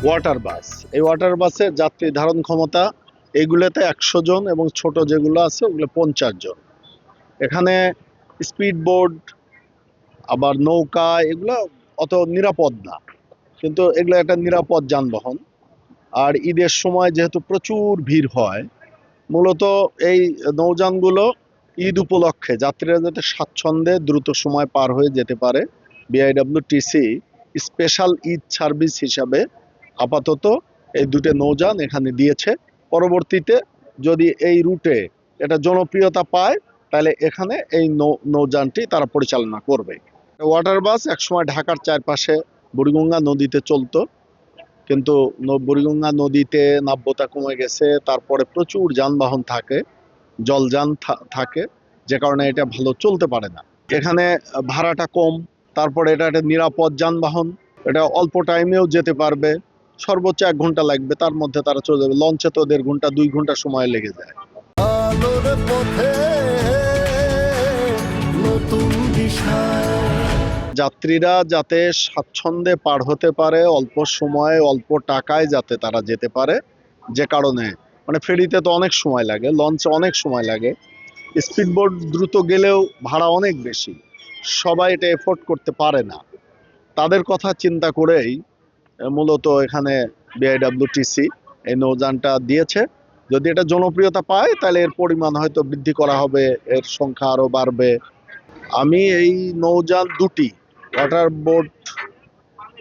Water bus. এই water বাসের যাত্রী ধারণ ক্ষমতা এইগুলোতে 100 জন এবং ছোট যেগুলো আছে ওগুলো 50 জন। এখানে স্পিড বোট আবার নৌকা এগুলো অত নিরাপদ না, কিন্তু এগুলো একটা নিরাপদ যানবাহন। আর ঈদের সময় যেহেতু প্রচুর ভিড় হয়, মূলত এই নৌযানগুলো ঈদ উপলক্ষে যাত্রীরা যাতে স্বাচ্ছন্দ্যে দ্রুত সময় পার হয়ে যেতে পারে, বিআইডব্লিউটিসি স্পেশাল ঈদ সার্ভিস হিসাবে আপাতত এই দুটো নৌযান এখানে দিয়েছে। পরবর্তীতে যদি এই রুটে এটা জনপ্রিয়তা পায় তাহলে এখানে এই নৌযানটি তারা পরিচালনা করবে। ওয়াটার বাস একসময় ঢাকার চারপাশে বুড়িগঙ্গা নদীতে চলতো, কিন্তু বুড়িগঙ্গা নদীতে নাব্যতা কমে গেছে, তারপরে প্রচুর যানবাহন থাকে, জলযান থাকে, যে কারণে এটা ভালো চলতে পারে না। এখানে ভাড়াটা কম, তারপরে এটা একটা নিরাপদ যানবাহন, এটা অল্প টাইমেও যেতে পারবে, সর্বোচ্চ 1 ঘন্টা লাগবে, তার মধ্যে তারা চলে যাবে। লঞ্চে তো 1.5 ঘন্টা 2 ঘন্টা সময় লেগে যায়। আলোর পথে নতুন দিশা, যাত্রীরা যাতে স্বাচ্ছন্দ্যে পার হতে পারে, অল্প সময়ে অল্প টাকায় যাতে তারা যেতে পারে, যে কারণে মানে ফেরিতে তো অনেক সময় লাগে, লঞ্চে অনেক সময় লাগে, স্পিডবোট দ্রুত গেলেও ভাড়া অনেক বেশি, সবাই এটা এফোর্ড করতে পারে না। তাদের কথা চিন্তা করেই মূলত এখানে বিআইডব্লিউটিসি এই নৌযানটা দিয়েছে। যদি এটা জনপ্রিয়তা পায় তাহলে এর পরিমাণ হয়তো বৃদ্ধি করা হবে, এর সংখ্যা আরো বাড়বে। আমি এই নৌযান দুটি, ওয়াটার বোট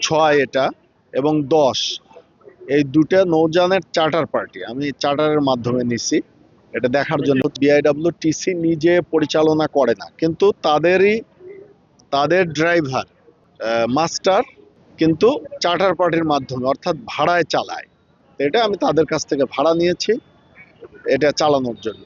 6 এটা এবং 10, এই দুটো নৌযানের চার্টার পার্টি আমি চার্টারের মাধ্যমে নিছি এটা দেখার জন্য। বিআইডব্লিউটিসি নিজে পরিচালনা করে না, কিন্তু তাদের ড্রাইভার মাস্টার কিন্তু চার্টার পার্টির মাধ্যমে অর্থাৎ ভাড়ায় চালায়। এটা আমি তাদের কাছ থেকে ভাড়া নিয়েছি এটা চালানোর জন্য।